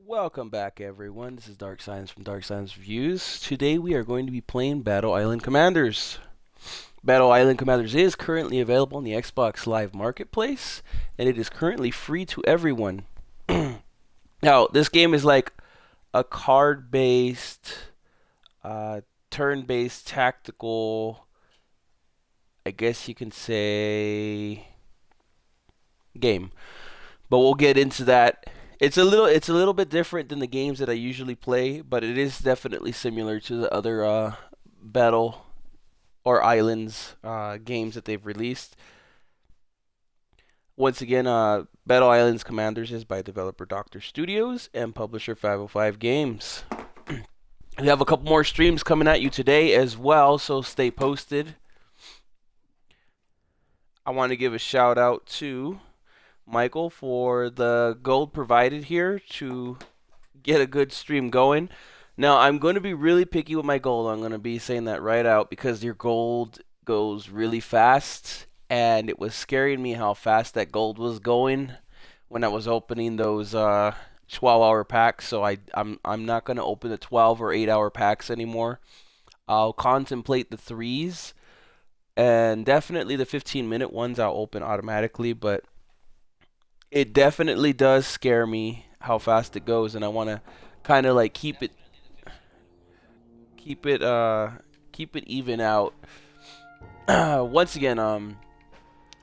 Welcome back, everyone. This is Dark Science from Dark Science Reviews. Today we are going to be playing Battle Island Commanders. Battle Island Commanders is currently available on the Xbox Live Marketplace, and it is currently free to everyone. Now, this game is like a card-based, turn-based tactical, I guess you can say, game. But we'll get into that. It's a little bit different than the games that I usually play, but it is definitely similar to the other battle or islands games that they've released. Once again, Battle Islands Commanders is by developer Doctor Studios and publisher 505 Games. We have a couple more streams coming at you today as well, so stay posted. I want to give a shout out to Michael for the gold provided here to get a good stream going. Now, I'm going to be really picky with my gold. I'm going to be saying that right out because your gold goes really fast, and it was scaring me how fast that gold was going when I was opening those 12-hour packs. So I'm not going to open the 12 or 8-hour packs anymore. I'll contemplate the threes, and definitely the 15-minute ones I'll open automatically, but it definitely does scare me how fast it goes, and I want to kind of like keep it keep it even out. Once again,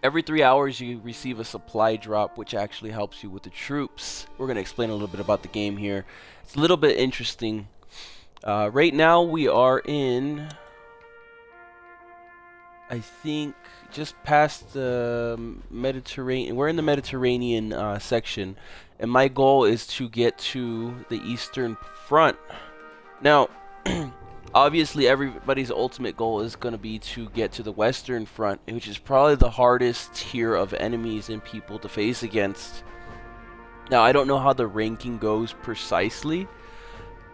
every 3 hours you receive a supply drop, which actually helps you with the troops. We're gonna explain a little bit about the game here. It's a little bit interesting. Right now we are in, I think, just past the Mediterranean. We're in the Mediterranean section, and my goal is to get to the Eastern Front. Now, obviously, everybody's ultimate goal is going to be to get to the Western Front, which is probably the hardest tier of enemies and people to face against. Now, I don't know how the ranking goes precisely.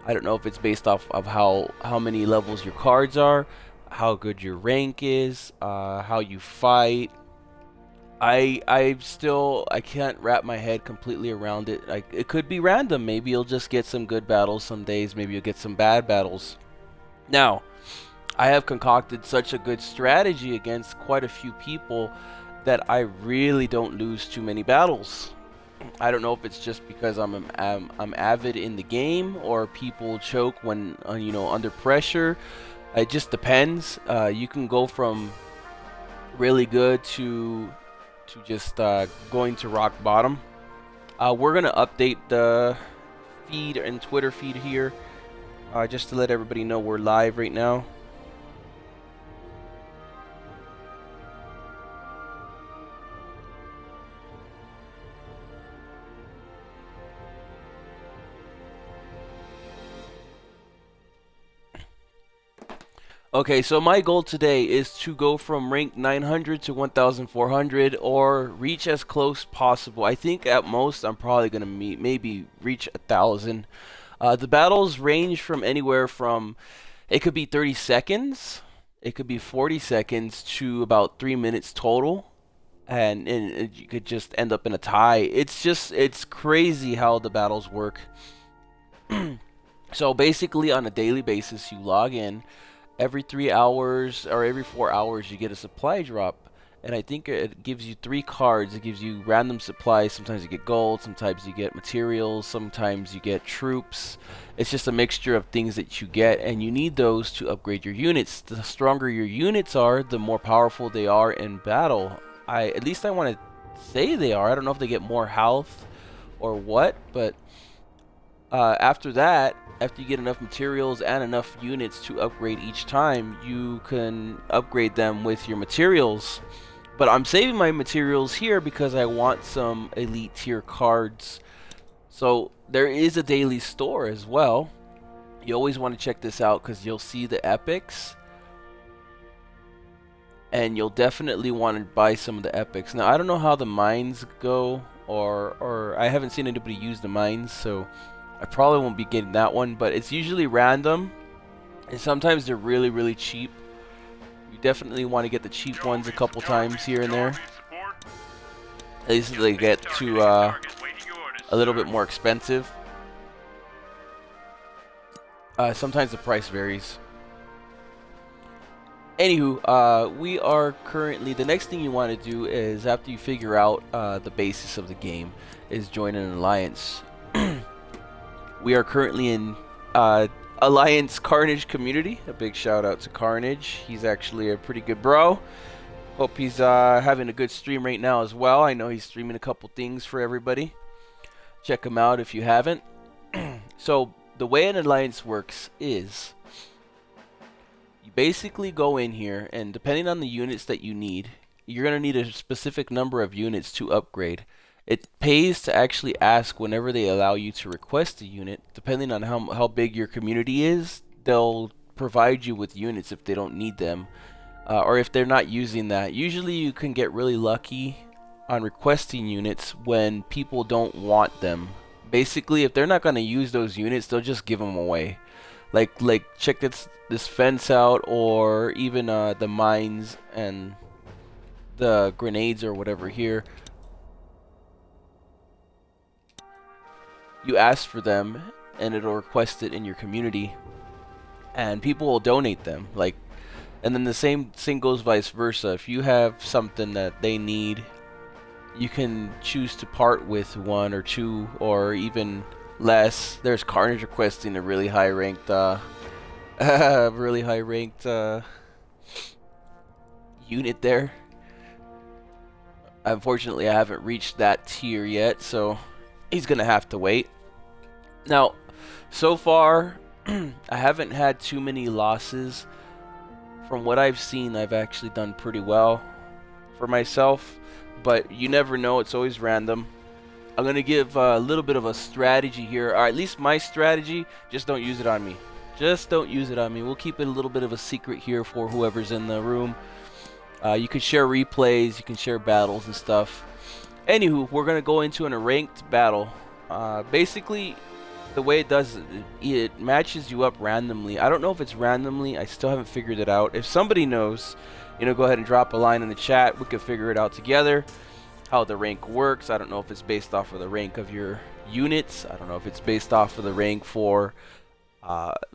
I don't know if it's based off of how many levels your cards are, how good your rank is, how you fight. I can't wrap my head completely around it. It could be random. Maybe you'll just get some good battles some days. Maybe you'll get some bad battles. Now, I have concocted such a good strategy against quite a few people that I really don't lose too many battles. I don't know if it's just because I'm avid in the game, or people choke when under pressure. It just depends. You can go from really good to just going to rock bottom. We're gonna update the feed and Twitter feed here, just to let everybody know we're live right now. Okay, so my goal today is to go from rank 900 to 1400, or reach as close possible. I think at most I'm probably going to maybe reach 1000. The battles range from anywhere from, it could be 30 seconds, it could be 40 seconds, to about 3 minutes total. And you could just end up in a tie. It's crazy how the battles work. So basically, on a daily basis, you log in. Every 3 hours or every 4 hours, you get a supply drop, and I think it gives you 3 cards. It gives you random supplies. Sometimes you get gold, sometimes you get materials, sometimes you get troops. It's just a mixture of things that you get, and you need those to upgrade your units. The stronger your units are, the more powerful they are in battle. At least I want to say they are. I don't know if they get more health or what, but after that, after you get enough materials and enough units to upgrade each time, you can upgrade them with your materials. But I'm saving my materials here because I want some elite tier cards. So there is a daily store as well. You always want to check this out because you'll see the epics, and you'll definitely want to buy some of the epics. Now, I don't know how the mines go, or I haven't seen anybody use the mines, so I probably won't be getting that one, but it's usually random, and sometimes they're really, really cheap. You definitely want to get the cheap ones a couple times here and there. At least they get to a little bit more expensive. Sometimes the price varies. Anywho, we are currently, the next thing you want to do is, after you figure out the basis of the game, is join an alliance. We are currently in Alliance Carnage community. A big shout out to Carnage. He's actually a pretty good bro. Hope he's having a good stream right now as well. I know he's streaming a couple things for everybody. Check him out if you haven't. So the way an alliance works is you basically go in here, and depending on the units that you need, you're going to need a specific number of units to upgrade. It pays to actually ask whenever they allow you to request a unit. Depending on how big your community is, they'll provide you with units if they don't need them, or if they're not using that. Usually you can get really lucky on requesting units when people don't want them. Basically, if they're not going to use those units, they'll just give them away. Like check this fence out, or even the mines and the grenades or whatever here. You ask for them, and it'll request it in your community, and people will donate them. And then the same thing goes vice versa. If you have something that they need, you can choose to part with one or two, or even less. There's Carnage requesting a really high ranked unit there. Unfortunately, I haven't reached that tier yet, so he's gonna have to wait. Now, so far, I haven't had too many losses. From what I've seen, I've actually done pretty well for myself, but you never know. It's always random. I'm gonna give a little bit of a strategy here, or at least my strategy. Just don't use it on me. Just don't use it on me. We'll keep it a little bit of a secret here for whoever's in the room. You can share replays, you can share battles and stuff. Anywho, we're gonna go into a ranked battle. Basically, the way it does it matches you up randomly. I don't know if it's randomly. I still haven't figured it out. If somebody knows, go ahead and drop a line in the chat. We could figure it out together. How the rank works. I don't know if it's based off of the rank of your units. I don't know if it's based off of the rank for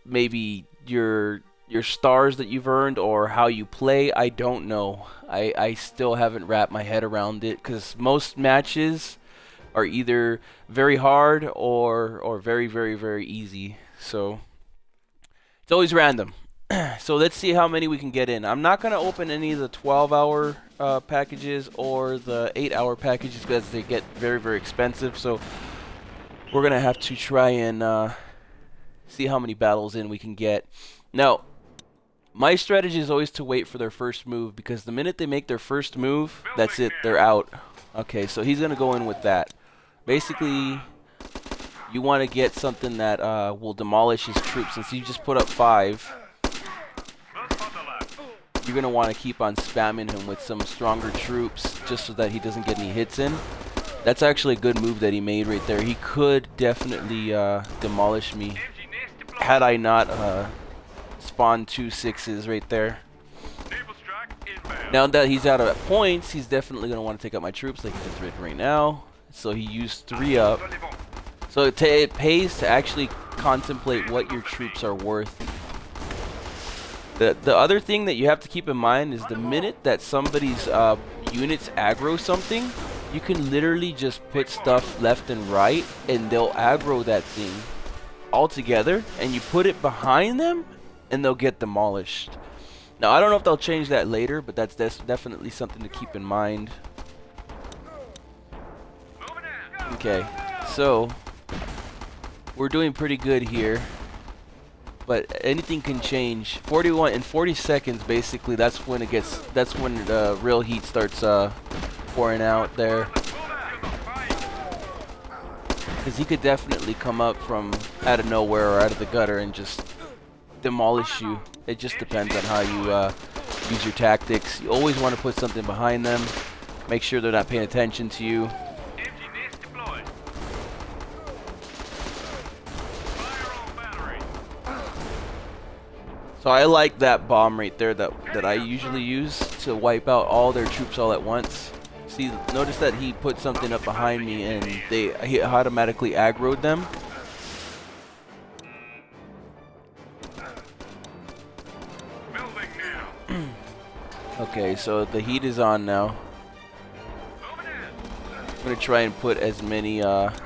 maybe your stars that you've earned, or how you play. I don't know. I still haven't wrapped my head around it, because most matches are either very hard or very, very, very easy. So it's always random. So let's see how many we can get in. I'm not going to open any of the 12-hour packages or the 8-hour packages, because they get very, very expensive. So we're going to have to try and see how many battles in we can get. Now, my strategy is always to wait for their first move, because the minute they make their first move, that's it. They're out. Okay, so he's going to go in with that. Basically, you want to get something that will demolish his troops. Since he just put up 5, you're going to want to keep on spamming him with some stronger troops, just so that he doesn't get any hits in. That's actually a good move that he made right there. He could definitely demolish me had I not spawned 2 6s right there. Now that he's out of points, he's definitely going to want to take out my troops, like he's written right now. So he used 3 up. So it pays to actually contemplate what your troops are worth. The other thing that you have to keep in mind is the minute that somebody's units aggro something, you can literally just put stuff left and right, and they'll aggro that thing all together, and you put it behind them, and they'll get demolished. Now, I don't know if they'll change that later, but that's definitely something to keep in mind. Okay, so we're doing pretty good here, but anything can change. 41 in 40 seconds, basically. That's when the real heat starts pouring out there. Because he could definitely come up from out of nowhere or out of the gutter and just demolish you. It just depends on how you use your tactics. You always want to put something behind them. Make sure they're not paying attention to you. So I like that bomb right there that I usually use to wipe out all their troops all at once. See, notice that he put something up behind me, and he automatically aggroed them. Okay, so the heat is on now. I'm gonna try and put as many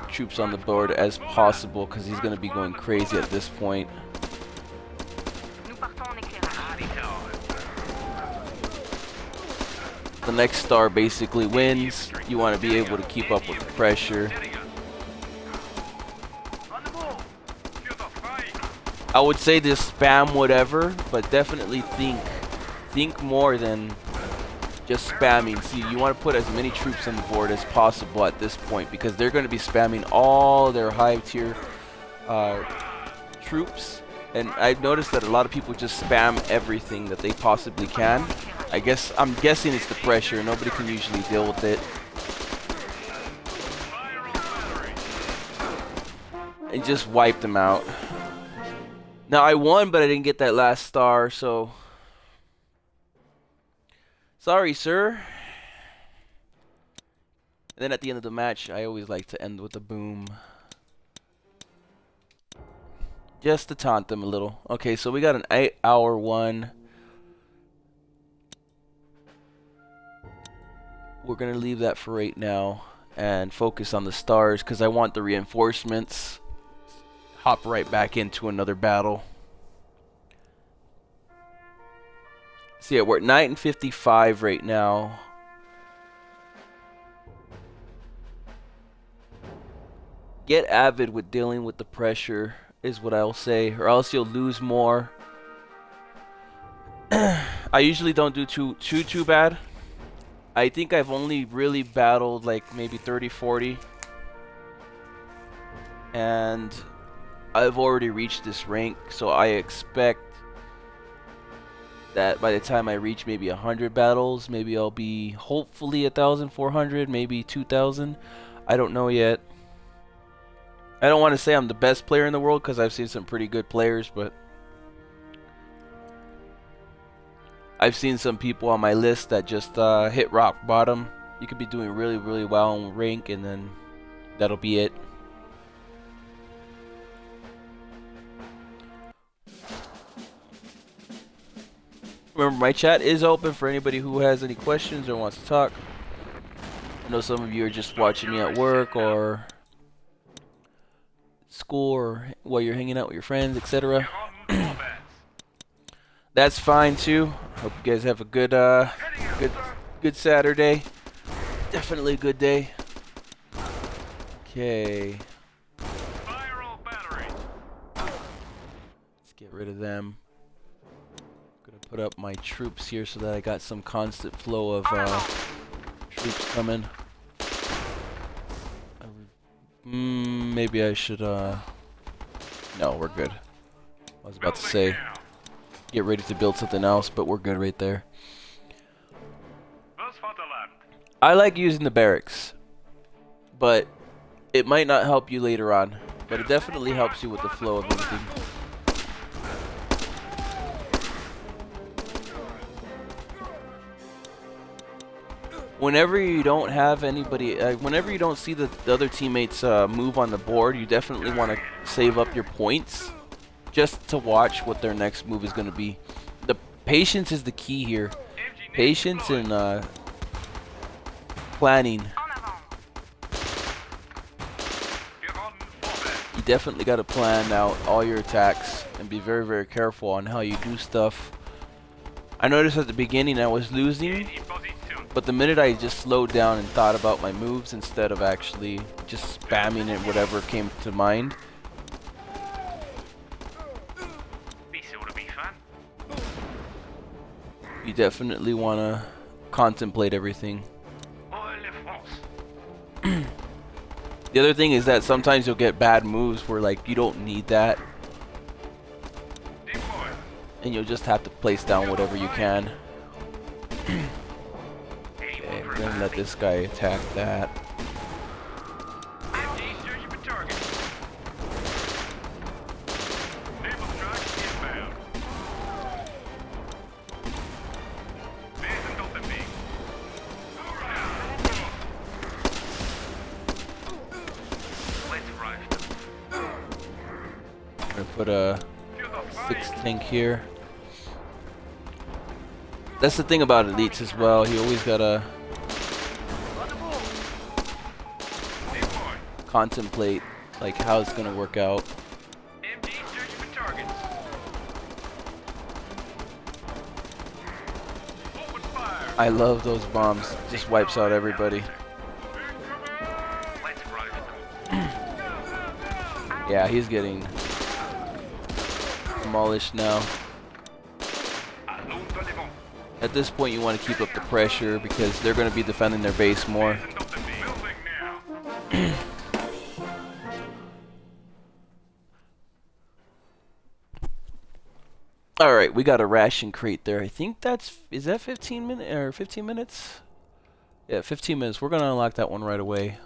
troops on the board as possible because he's gonna be going crazy at this point. The next star basically wins. You want to be able to keep up with the pressure. I would say just spam whatever, but definitely think more than just spamming. See, you want to put as many troops on the board as possible at this point because they're going to be spamming all their high tier troops. And I've noticed that a lot of people just spam everything that they possibly can. I'm guessing it's the pressure. Nobody can usually deal with it. And just wipe them out. Now I won, but I didn't get that last star, so sorry, sir. And then at the end of the match, I always like to end with a boom. Just to taunt them a little. Okay, so we got an 8-hour one. We're going to leave that for right now and focus on the stars because I want the reinforcements. Hop right back into another battle. So yeah, we're at 9:55 right now. Get avid with dealing with the pressure is what I'll say, or else you'll lose more. I usually don't do too bad. I think I've only really battled like maybe 30-40. And I've already reached this rank, so I expect that by the time I reach maybe 100 battles, maybe I'll be hopefully 1,400, maybe 2,000. I don't know yet. I don't want to say I'm the best player in the world because I've seen some pretty good players, but I've seen some people on my list that just hit rock bottom. You could be doing really, really well in rank, and then that'll be it. Remember, my chat is open for anybody who has any questions or wants to talk. I know some of you are just watching me at work or school or while you're hanging out with your friends, etc. That's fine too. Hope you guys have a good good Saturday. Definitely a good day. Okay. Let's get rid of them. Gonna put up my troops here so that I got some constant flow of troops coming. Maybe I should no, we're good. I was about to say get ready to build something else, but we're good right there. I like using the barracks, but it might not help you later on, but it definitely helps you with the flow of everything. Whenever you don't have anybody, whenever you don't see the other teammates move on the board, you definitely want to save up your points just to watch what their next move is going to be. The patience is the key here. Patience and planning. You definitely got to plan out all your attacks and be very, very careful on how you do stuff. I noticed at the beginning I was losing, but the minute I just slowed down and thought about my moves instead of actually just spamming it, whatever came to mind. You definitely want to contemplate everything. The other thing is that sometimes you'll get bad moves where like you don't need that. And you'll just have to place down whatever you can. Okay, I'm gonna let this guy attack that. I'm gonna put a 6 tank here. That's the thing about elites as well. You always gotta contemplate like how it's gonna work out. MG searching for targets. Open fire. I love those bombs. Just wipes out everybody. Let's run. Yeah, he's getting demolished now. At this point, you want to keep up the pressure because they're going to be defending their base more. All right, we got a ration crate there. I think is that 15 minutes or 15 minutes? Yeah, 15 minutes. We're going to unlock that one right away.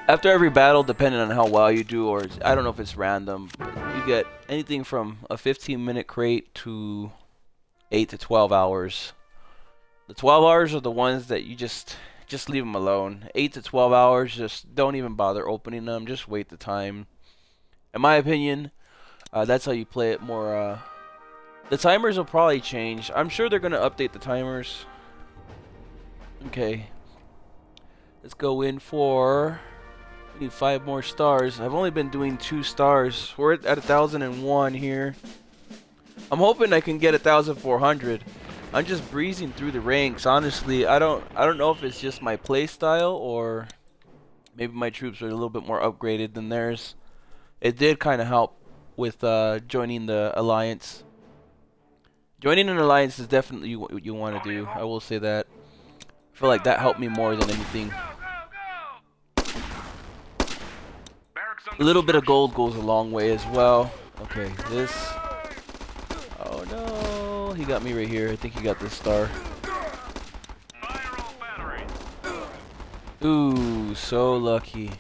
After every battle, depending on how well you do, or I don't know if it's random, but you get anything from a 15-minute crate to 8 to 12 hours. The 12 hours are the ones that you just leave them alone. 8 to 12 hours, just don't even bother opening them. Just wait the time. In my opinion, that's how you play it more. The timers will probably change. I'm sure they're going to update the timers. Okay. Let's go in for... We need 5 more stars. I've only been doing 2 stars. We're at 1,001 here. I'm hoping I can get 1,400. I'm just breezing through the ranks. Honestly, I don't know if it's just my play style or maybe my troops are a little bit more upgraded than theirs. It did kind of help with joining the alliance. Joining an alliance is definitely what you want to do. I will say that. I feel like that helped me more than anything. A little bit of gold goes a long way as well. Okay, this. Oh no, he got me right here. I think he got this star. Ooh, so lucky.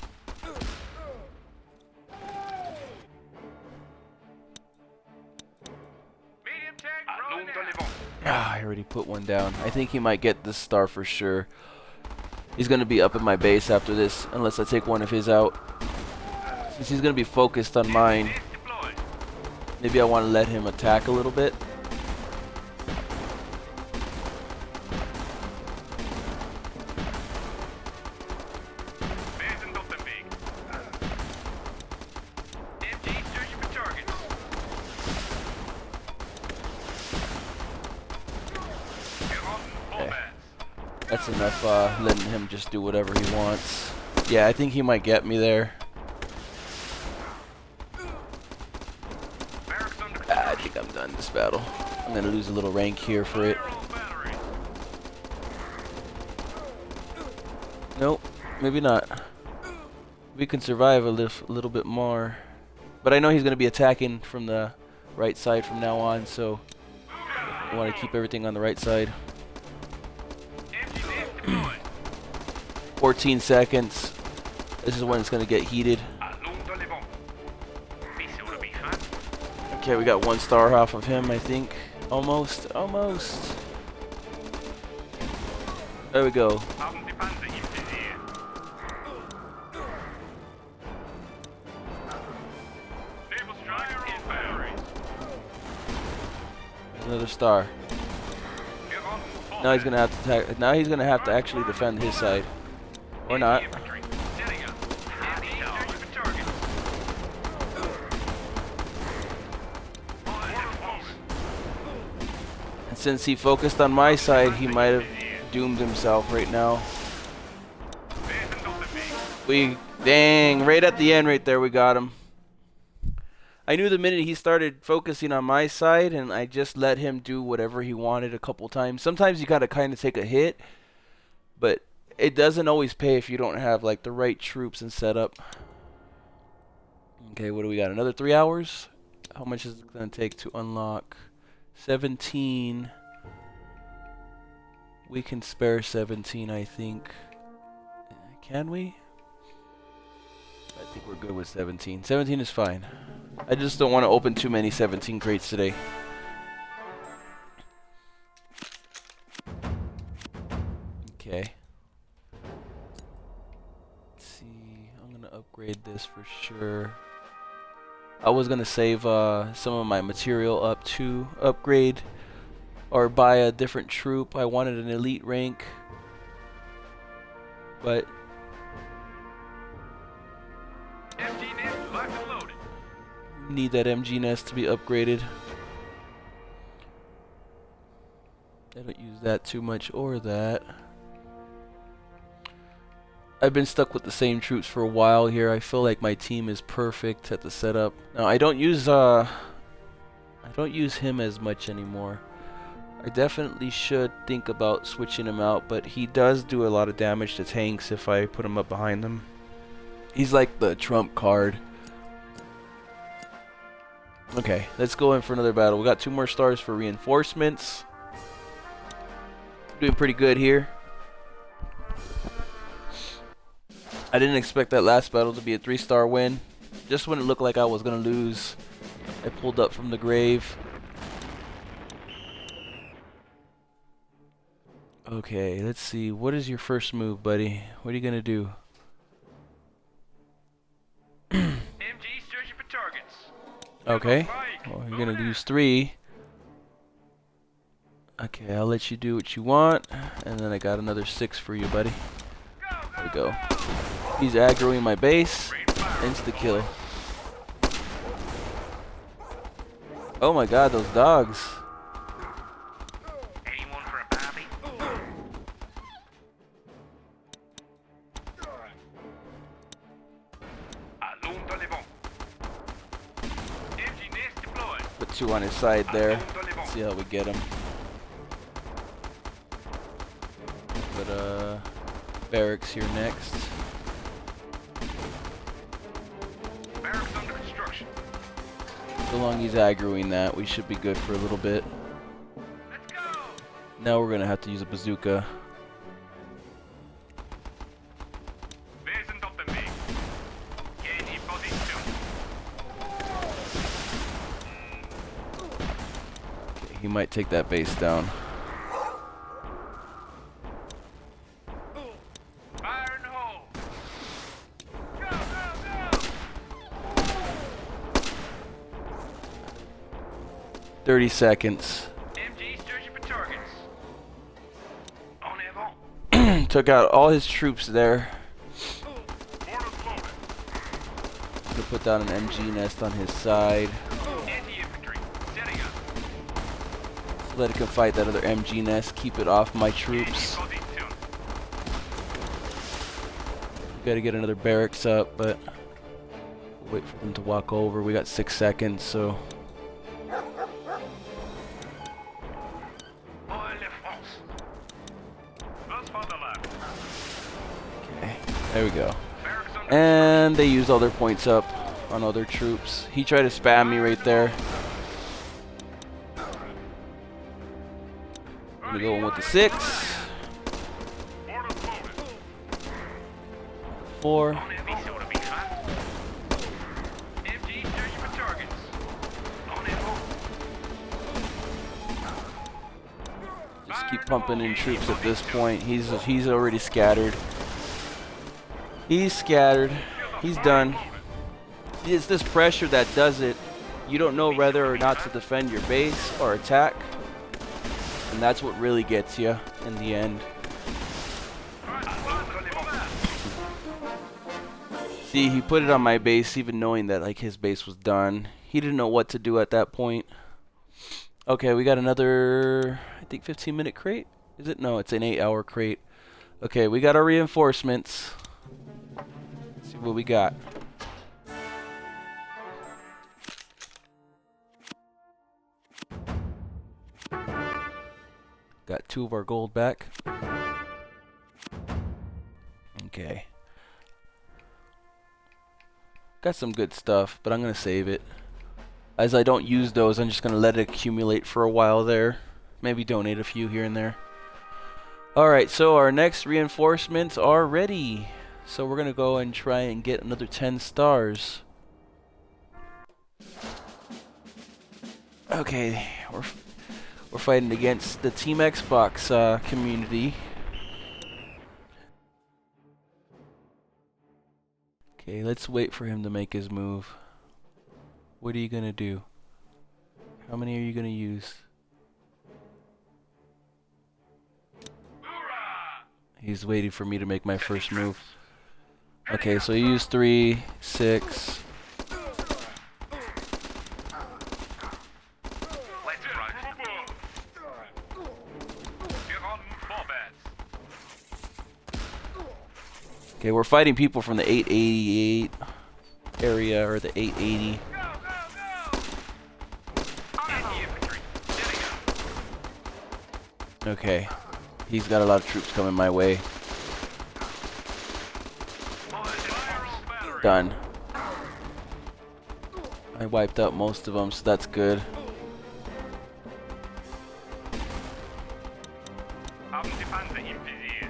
Ah, I already put one down. I think he might get this star for sure. He's gonna be up in my base after this, unless I take one of his out. Since he's going to be focused on mine, maybe I want to let him attack a little bit. Okay. That's enough letting him just do whatever he wants. Yeah, I think he might get me there. I think I'm done this battle. I'm gonna lose a little rank here for it. Nope, maybe not. We can survive a little bit more. But I know he's gonna be attacking from the right side from now on, so I want to keep everything on the right side. 14 seconds. This is when it's gonna get heated. Okay, we got 1 star off of him, I think. Almost. There we go. Another star. Now he's gonna have to attack. Now he's gonna have to actually defend his side, or not. And since he focused on my side, he might have doomed himself right now. Dang, right at the end right there we got him. I knew the minute he started focusing on my side, and I just let him do whatever he wanted a couple times. Sometimes you gotta kind of take a hit, but it doesn't always pay if you don't have like the right troops and setup. Okay, what do we got? Another 3 hours? How much is it gonna take to unlock? 17. We can spare 17, I think. Can we? I think we're good with 17. 17 is fine. I just don't want to open too many 17 crates today. Okay. Let's see. I'm going to upgrade this for sure. I was gonna save some of my material up to upgrade or buy a different troop. I wanted an elite rank, but MG nest locked and loaded. need that MG nest to be upgraded. I don't use that too much or that. I've been stuck with the same troops for a while here. I feel like my team is perfect at the setup. Now I don't use him as much anymore. I definitely should think about switching him out, but he does do a lot of damage to tanks if I put him up behind them. He's like the trump card. Okay, let's go in for another battle. We got 2 more stars for reinforcements. Doing pretty good here. I didn't expect that last battle to be a 3-star win. Just when it looked like I was gonna lose, I pulled up from the grave. Okay, let's see. What is your first move, buddy? What are you gonna do? MG searching for targets. Okay. Mike, Well, you're over gonna there. use 3. Okay, I'll let you do what you want. And then I got another 6 for you, buddy. There we go. He's aggroing my base. Rain fire. Insta-kill. Oh my god, those dogs. Anyone for a Bobby? Alonso Levon. MG nest deployed. Put 2 on his side there. Alonso Levon. See how we get him. Put barracks here next. Barracks under construction. So long he's aggroing that, we should be good for a little bit. Let's go. Now we're gonna have to use a bazooka. Wesen op de weg. Gain in position. Okay, he might take that base down. Fire in the hole. Go, go, go. 30 seconds. MG searching for targets. On avant. Took out all his troops there. Mortars loaded. Gonna put down an MG nest on his side. Anti-infantry. Setting up. Let it can fight that other MG nest. Keep it off my Gain in troops. position. Gotta get another barracks up, but wait for them to walk over. We got 6 seconds, so Oil de France. Thus Fatherland. okay. There we go. Barracks under And they used all their points up on other troops. He tried to spam me right there. Gonna go in with the 6, Mortars loaded. 4. On enemy soda bean hot. MG searching for targets. On info. Just keep pumping in troops at this point. He's already scattered. He's scattered. He's done. It's this pressure that does it. You don't know whether or not to defend your base or attack. And that's what really gets you in the end. See, he put it on my base even knowing that like his base was done. He didn't know what to do at that point. Okay, we got another, I think 15-minute crate. Is it? No, it's an 8-hour crate. Okay, we got our reinforcements. Let's see what we got. Got 2 of our gold back. Okay. Got some good stuff, but I'm going to save it. As I don't use those, I'm just going to let it accumulate for a while there. Maybe donate a few here and there. Alright, so our next reinforcements are ready. So we're going to go and try and get another 10 stars. Okay, we're fighting against the Team Xbox community. Okay, let's wait for him to make his move. What are you gonna do? How many are you gonna use? Hoorah! He's waiting for me to make my first move. Okay, so you use 3, 6. Let's run. You're on forbeds. Okay, we're fighting people from the 888 area, or the 880. Go, go, go! Anti-infantry. Getting up. Okay, he's got a lot of troops coming my way. Spiral battery. Done. I wiped out most of them, so that's good. Haben die Panzer im Visier.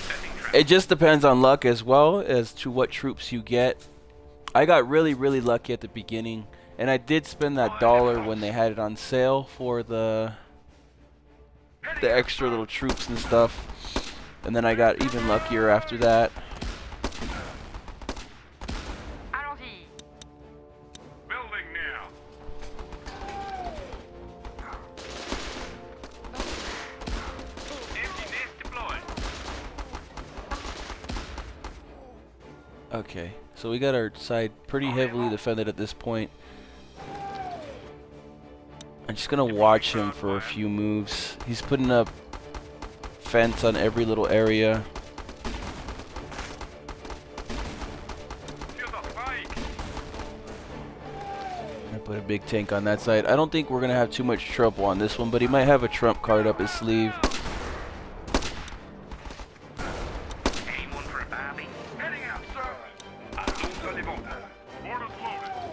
Setting trap. It just depends on luck as well as to what troops you get. I got really, really lucky at the beginning, and I did spend that $1 when they had it on sale for the extra little troops and stuff. And then I got even luckier after that. Allons-y. Building now. Empty nest deployed. Okay, so we got our side pretty heavily defended at this point. I'm just gonna watch him for a few moves. He's putting up fence on every little area. To the fight. I put a big tank on that side. I don't think we're gonna have too much trouble on this one, but he might have a trump card up his sleeve. Aim one for a Barbie. Heading out, sir. Attention les bombes. Orders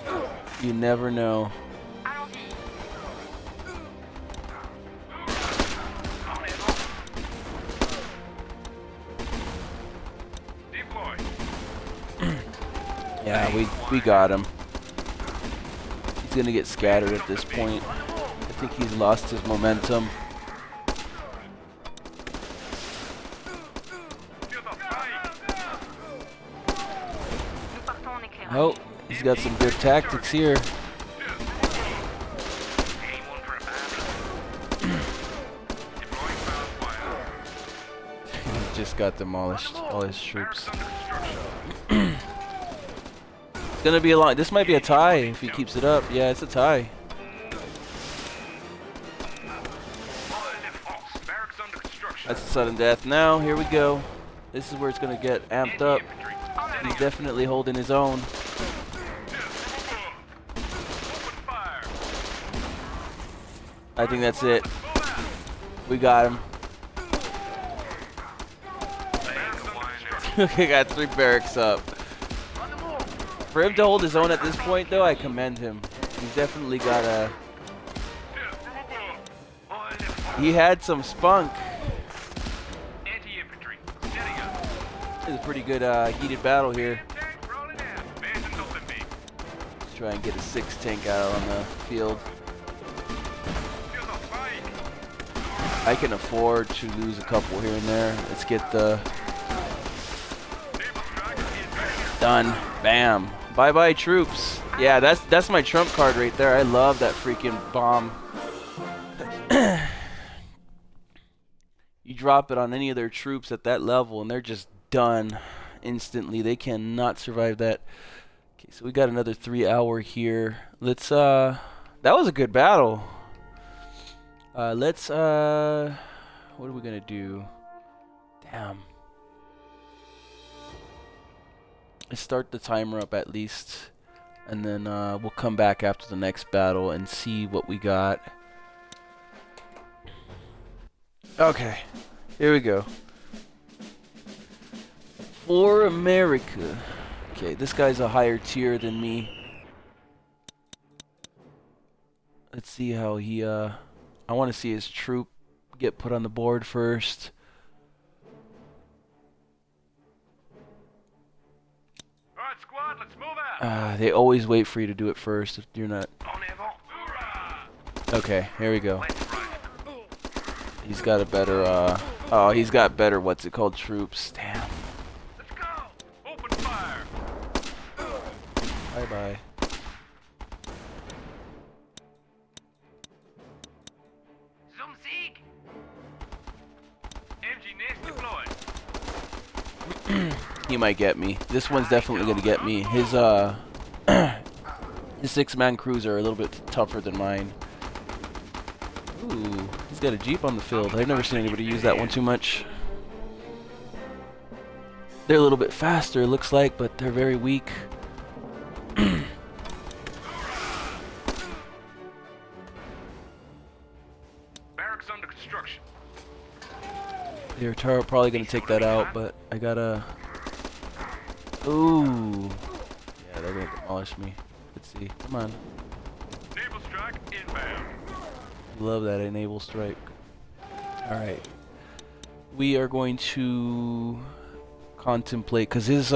loaded. You never know. Allons-y. On it on. Deploy. Yeah, we got him. He's gonna get scattered at this point. I think he's lost his momentum. To the fight. Nous partons en éclairage. Oh, he's got some good tactics here. Aim one for a Barbie. Deploying ground fire. He just got demolished, all his troops. Barracks under construction. It's gonna be a long. This might be a tie if he keeps it up. Yeah, it's a tie. Barracks under construction. That's a sudden death. Now, here we go. This is where it's gonna get amped up. Anti-infantry. He's definitely holding his own. Open fire. I think that's it. Pull out. We got him. Barracks under construction. We got 3 barracks up. For him to hold his own at this point, though, I commend him. He's definitely got a. He had some spunk. Anti-infantry. Getting up. It's a pretty good heated battle here. Tank rolling in. Advancing open beam. Let's try and get a 6 tank out on the field. To the fight. I can afford to lose a couple here and there. Let's get the Naval strike is done. Bam. Bye bye troops. Yeah, that's my trump card right there. I love that freaking bomb. You drop it on any of their troops at that level and they're just done instantly. They cannot survive that. Okay, so we got another 3-hour here. Let's that was a good battle. Let's what are we gonna do? Damn. Let's start the timer up at least, and then we'll come back after the next battle and see what we got. Okay, here we go. For America. Okay, this guy's a higher tier than me. Let's see how he I want to see his troop get put on the board first. Alright, squad, let's move out. They always wait for you to do it first if you're not. En avant. Hoorah! Okay, here we go. Let's run. He's got a better oh, he's got better what's it called troops. Damn. Let's go. Open fire. Bye-bye. Zum Sieg! MG nest deployed. He might get me. This one's definitely gonna get me. His his 6-man crews are a little bit tougher than mine. Ooh, he's got a Jeep on the field. I've never seen anybody use that one too much. They're a little bit faster, it looks like, but they're very weak. Barracks under construction. They're probably gonna take that out, but I gotta. Ooh, yeah, they're gonna demolish me. Let's see. Come on. Naval strike inbound. Love that naval strike. All right, we are going to contemplate because his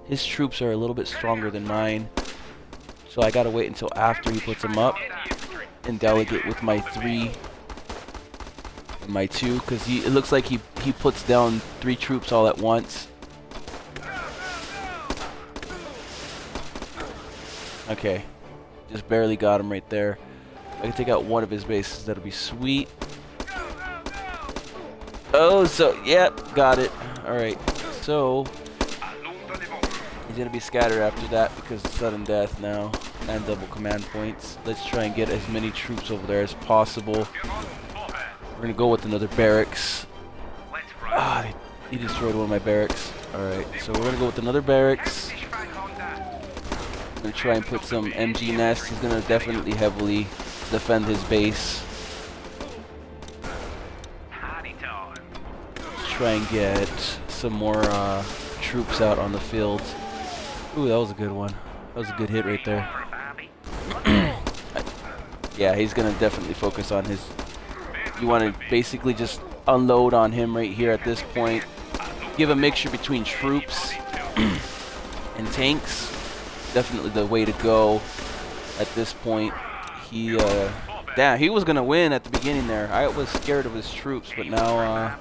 his troops are a little bit stronger than mine, so I gotta wait until after he puts them up and delegate with my 3 and my 2, because it looks like he puts down 3 troops all at once. Okay, just barely got him right there. I can take out one of his bases. That'll be sweet. Oh, so yep, got it. All right, so he's gonna be scattered after that because of sudden death now and double command points. Let's try and get as many troops over there as possible. We're gonna go with another barracks. Ah, he destroyed one of my barracks. All right, so we're gonna go with another barracks. I'm gonna try and put some MG nest. He's gonna definitely heavily defend his base. Let's try and get some more troops out on the field. Ooh, that was a good one. That was a good hit right there. Yeah, he's gonna definitely focus on his. You want to basically just unload on him right here at this point. Give a mixture between troops and tanks. Definitely the way to go at this point. Damn, he was gonna win at the beginning there. I was scared of his troops, but now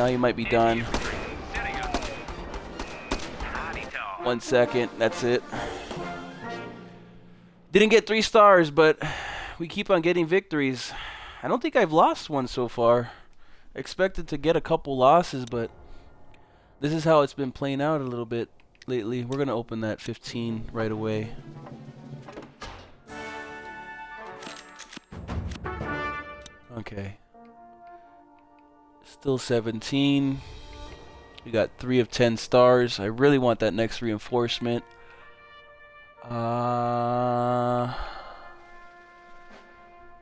he might be done. 1 second, that's it. Didn't get 3 stars, but we keep on getting victories. I don't think I've lost one so far. Expected to get a couple losses, but this is how it's been playing out a little bit lately. We're gonna open that 15 right away. Okay. Still 17. We got 3 of 10 stars. I really want that next reinforcement.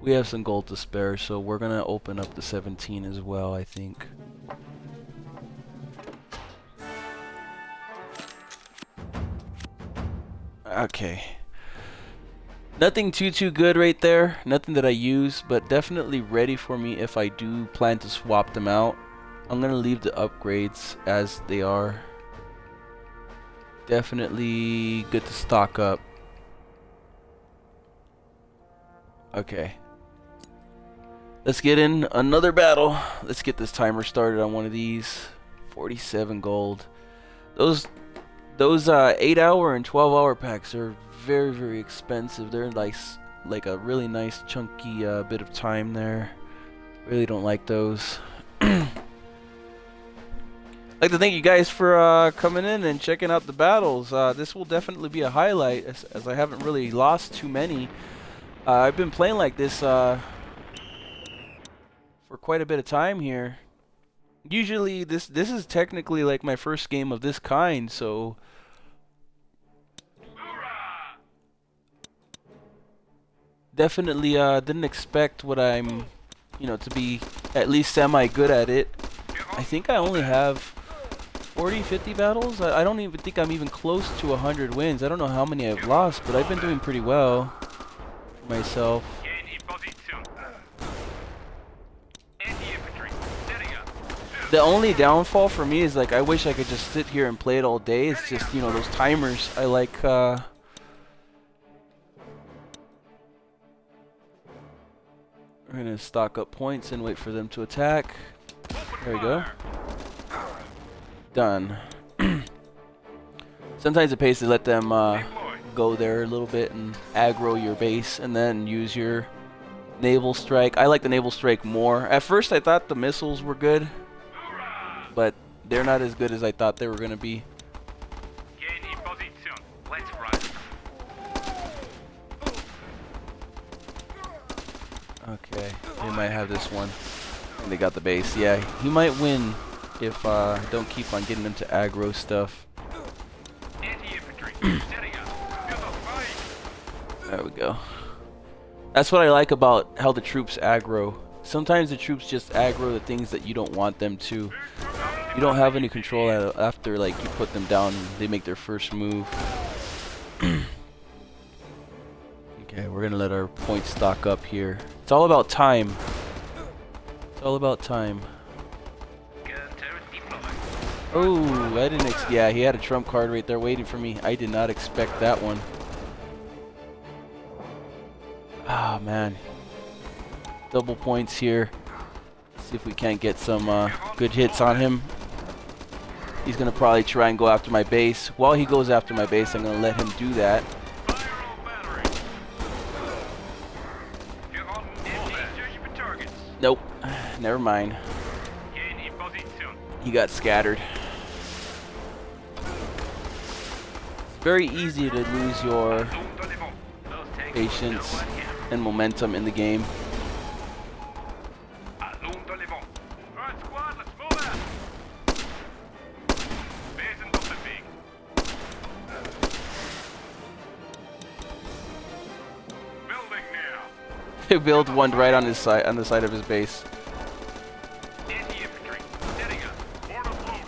We have some gold to spare, so we're gonna open up the 17 as well, I think. Okay. Nothing too good right there. Nothing that I use, but definitely ready for me if I do plan to swap them out. I'm gonna leave the upgrades as they are. Definitely good to stock up. Okay. Let's get in another battle. Let's get this timer started on one of these. 47 gold. Those 8-hour and 12-hour packs are very expensive. They're like a really nice chunky bit of time there. Really don't like those. I'd like to thank you guys for coming in and checking out the battles. This will definitely be a highlight as I haven't really lost too many. I've been playing like this for quite a bit of time here. Usually this is technically like my first game of this kind, so definitely didn't expect what I'm, to be at least semi good at it. I think I only have 40-50 battles. I don't even think I'm even close to 100 wins. I don't know how many I've lost, but I've been doing pretty well for myself. The only downfall for me is like I wish I could just sit here and play it all day. It's just, those timers. I like we're gonna stock up points and wait for them to attack. There we go. Done. Sometimes it pays to let them Deploy. go there a little bit and aggro your base, and then use your naval strike. I like the naval strike more. At first, I thought the missiles were good, Hoorah! but they're not as good as I thought they were gonna be. Get in position. Let's run. Okay, they might have this one. And they got the base. Yeah, he might win if don't keep on getting into aggro stuff. Anti-infantry. Setting up. Feel the fight. There we go. That's what I like about how the troops aggro. Sometimes the troops just aggro the things that you don't want them to. You don't have any control after like you put them down. They make their first move. Okay, we're gonna let our points stock up here. It's all about time. It's all about time. Gun turret deployed. Oh, I didn't. Yeah, he had a trump card right there waiting for me. I did not expect that one. Ah, man. Double points here. See if we can't get some good hits on him. He's gonna probably try and go after my base. While he goes after my base, I'm gonna let him do that. Fire all batteries. You're on engage your targets. Nope. Never mind. Get in position. He got scattered. It's very easy to lose your Zone de Levant. Those tanks patience no one can. and momentum in the game. Zone de Levant. All right, squad, let's move out. Base in Pacific. Building now. He built one right on his side, on the side of his base. Anti-infantry. Setting up. Orders loaded.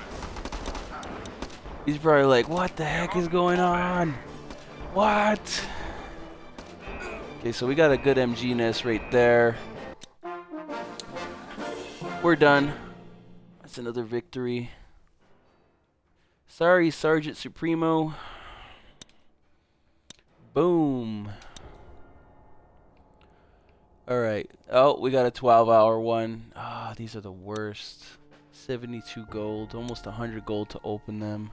He's probably like, what the heck is going on? What? Okay, so we got a good MG nest right there. We're done. That's another victory. Sorry, Sergeant Supremo. Boom. Alright. Oh, we got a 12-hour one. Ah, these are the worst. 72 gold. Almost 100 gold to open them.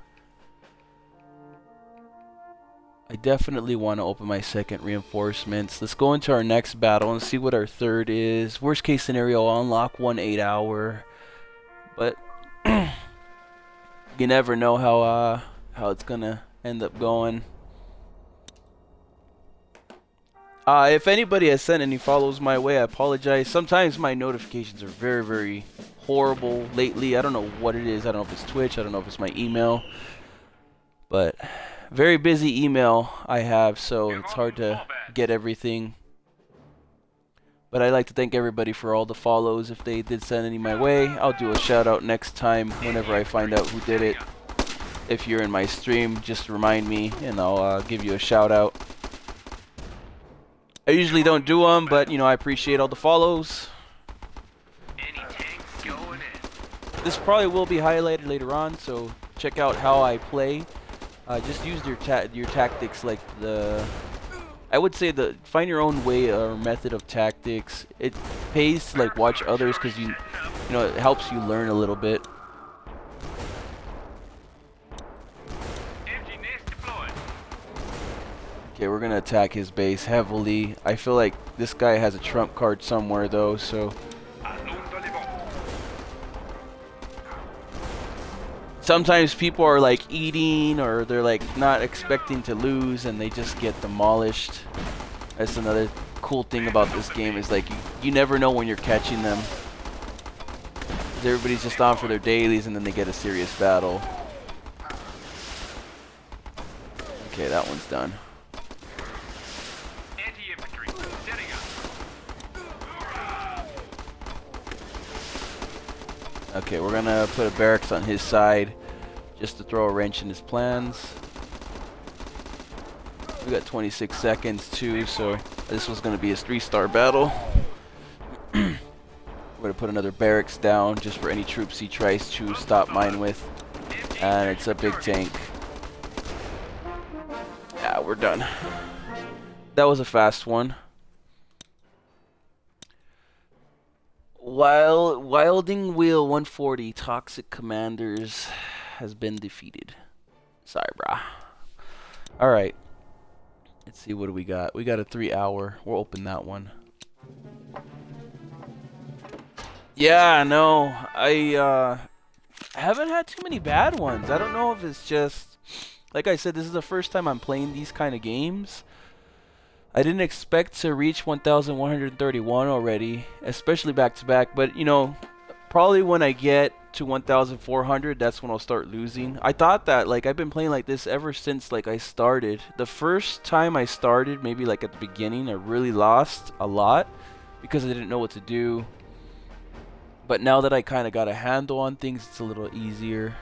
I definitely want to open my second reinforcements. Let's go into our next battle and see what our third is. Worst case scenario, I'll unlock one 8-hour. But you never know how it's gonna end up going. If anybody has sent any follows my way, I apologize. Sometimes my notifications are very, very horrible lately. I don't know what it is. I don't know if it's Twitch. I don't know if it's my email. But very busy email I have, so it's hard to get everything. But I'd like to thank everybody for all the follows. If they did send any my way, I'll do a shout out next time whenever I find out who did it. If you're in my stream, just remind me and I'll give you a shout out. I usually don't do them, but you know, I appreciate all the follows. Any tanks going in. This probably will be highlighted later on, so check out how I play. Just use your tactics, like I would say find your own way or method of tactics. It pays to like watch others because you know it helps you learn a little bit. Empty nest deployed. Okay, we're gonna attack his base heavily. I feel like this guy has a trump card somewhere though, so Zone de Levant. sometimes people are like eating or they're like not expecting to lose and they just get demolished. That's another cool thing about this game is like you never know when you're catching them. 'Cause everybody's just on for their dailies and then they get a serious battle. Okay, that one's done. Anti-infantry. Setting up. Hoorah! Okay, we're gonna put a barracks on his side just to throw a wrench in his plans. We got 26 seconds too, so this was gonna be a 3-star battle. We're gonna put another barracks down just for any troops he tries to stop mine with. And it's a big tank. Yeah, we're done. That was a fast one. Wilding Wheel 140 Toxic Commanders has been defeated. Sorry, brah. All right. Let's see, what do we got? We got a 3-hour. We'll open that one. Yeah, no. I haven't had too many bad ones. I don't know if it's just, like I said, this is the first time I'm playing these kind of games. I didn't expect to reach 1,131 already, especially back to back, but you know, probably when I get to 1,400, that's when I'll start losing. I thought that, like, I've been playing like this ever since, like, I started. The first time I started, maybe like at the beginning, I really lost a lot because I didn't know what to do. But now that I kind of got a handle on things, it's a little easier.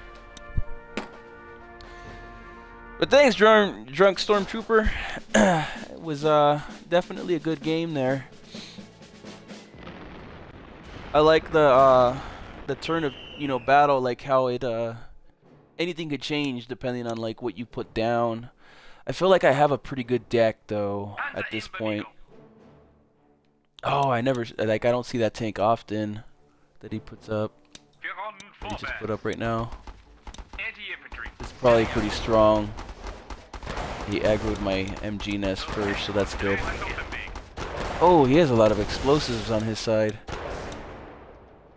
But thanks, Drunk Stormtrooper. It was definitely a good game there. I like the turn of, you know, battle, like how it anything could change depending on like what you put down. I feel like I have a pretty good deck though at this point. Oh, I don't see that tank often that he puts up. That he just put up right now. It's probably pretty strong. He aggroed my MG nest first, so that's good. Oh, he has a lot of explosives on his side.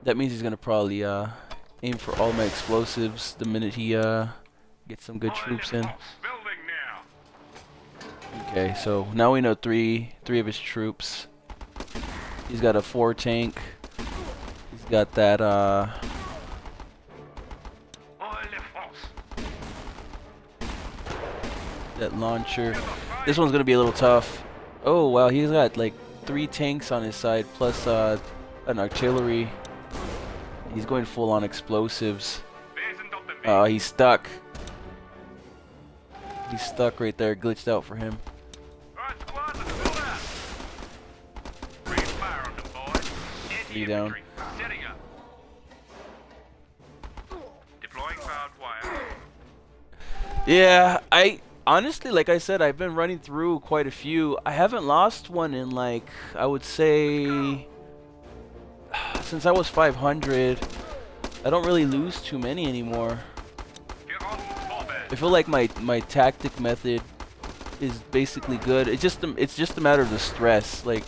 That means he's gonna probably aim for all my explosives the minute he gets some good troops in. Okay, so now we know three of his troops. He's got a 4 tank. He's got that that launcher. This one's gonna be a little tough. Oh wow, he's got like 3 tanks on his side plus an artillery. He's going full on explosives. He's stuck. He's stuck right there, glitched out for him. Three down. Yeah, I honestly, like I said, I've been running through quite a few. I haven't lost one in like, I would say, since I was 500. I don't really lose too many anymore. I feel like my tactic method is basically good. It's just a matter of the stress, like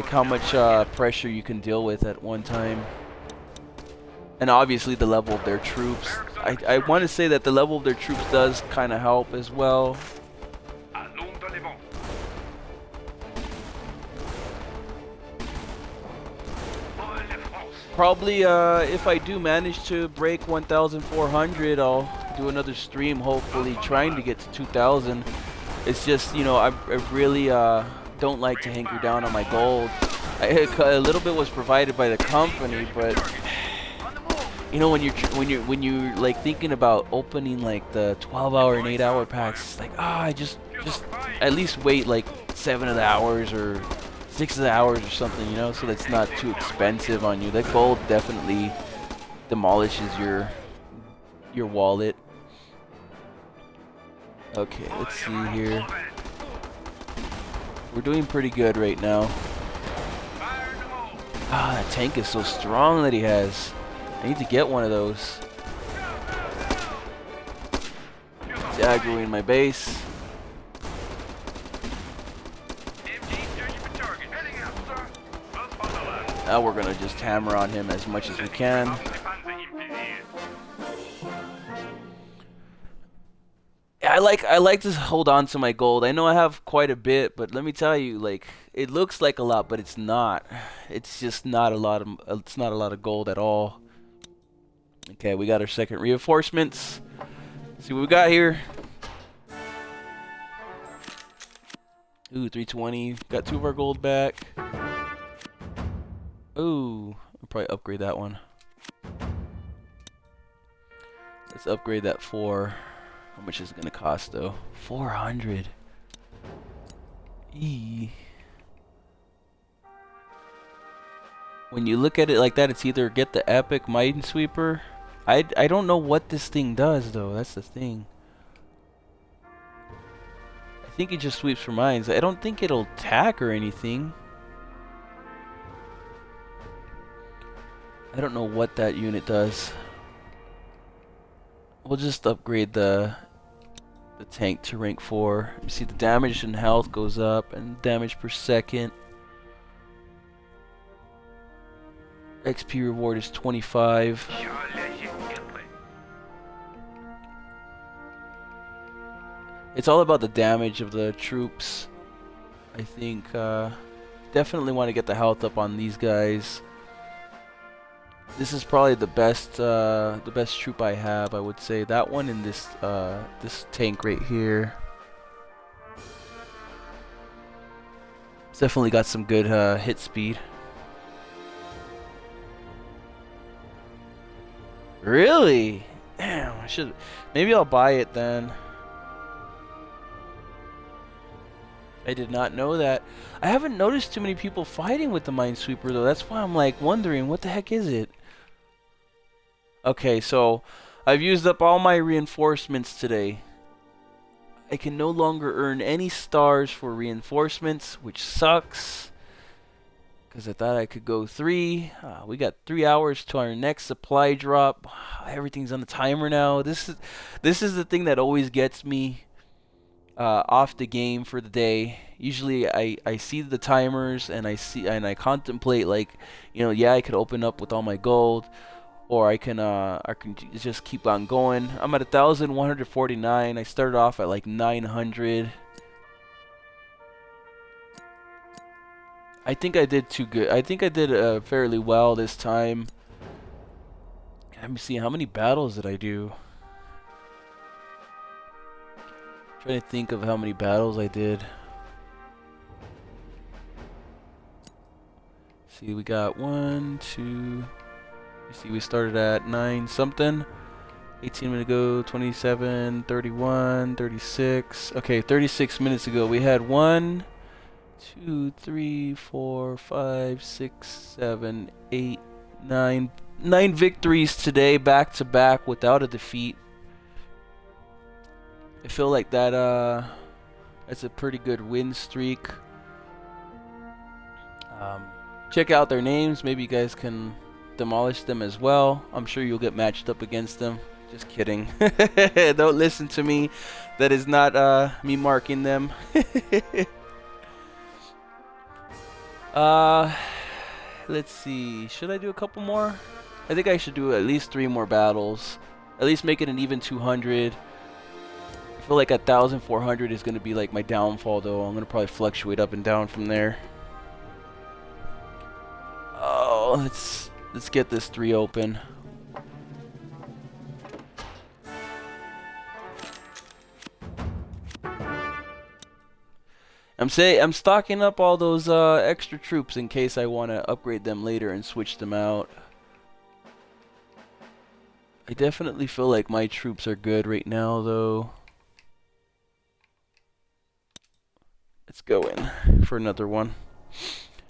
how much pressure you can deal with at one time, and obviously the level of their troops. I want to say that the level of their troops does kind of help as well. Probably if I do manage to break 1,400, I'll do another stream, hopefully trying to get to 2,000. It's just, you know, I really don't like to hanker down on my gold. A little bit was provided by the company, but you know, when you're like thinking about opening like the 12-hour and 8-hour packs, it's like, just at least wait like 7 of the hours or 6 of the hours or something, you know, so that's not too expensive on you. That gold definitely demolishes your wallet. Okay, let's see here. We're doing pretty good right now. That tank is so strong that he has. I need to get one of those. It's aggroing my base. Now we're gonna just hammer on him as much as we can. I like to hold on to my gold. I know I have quite a bit, but let me tell you, like, it looks like a lot, but it's not. It's just not a lot of gold at all. Okay, we got our second reinforcements. Let's see what we got here. Ooh, 320. Got 2 of our gold back. Ooh, I'll probably upgrade that one. Let's upgrade that 4. How much is it gonna cost though? 400. When you look at it like that, it's either get the epic Minesweeper. I don't know what this thing does though. That's the thing. I think it just sweeps for mines. I don't think it'll attack or anything. I don't know what that unit does. We'll just upgrade the the tank to rank 4. You see the damage and health goes up, and damage per second. XP reward is 25. It's all about the damage of the troops. I think definitely want to get the health up on these guys. This is probably the best troop I have. I would say that one and this tank right here. It's definitely got some good hit speed. Really? Damn, I should. Maybe I'll buy it then. I did not know that. I haven't noticed too many people fighting with the Minesweeper though. That's why I'm like wondering what the heck is it? Okay, so I've used up all my reinforcements today. I can no longer earn any stars for reinforcements, which sucks. Because I thought I could go 3. We got 3 hours to our next supply drop. Everything's on the timer now. This is the thing that always gets me off the game for the day. Usually I see the timers and I contemplate, like, you know, yeah, I could open up with all my gold, or I can just keep on going. I'm at 1,149. I started off at like 900. I think I did too good. I think I did fairly well this time. Let me see, how many battles did I do? Trying to think of how many battles I did. See, we got 1, 2. You see, we started at 9 something. 18 minutes ago, 27, 31, 36. Okay, 36 minutes ago, we had 1, 2, 3, 4, 5, 6, 7, 8, 9. 9 victories today, back to back, without a defeat. I feel like that that's a pretty good win streak. Check out their names. Maybe you guys can demolish them as well. I'm sure you'll get matched up against them. Just kidding. Don't listen to me. That is not me marking them. Let's see. Should I do a couple more? I think I should do at least 3 more battles. At least make it an even 200. I feel like 1,400 is going to be like my downfall, though. I'm going to probably fluctuate up and down from there. Oh, let's get this 3 open. I'm stocking up all those extra troops in case I want to upgrade them later and switch them out. I definitely feel like my troops are good right now, though. Let's go in for another one.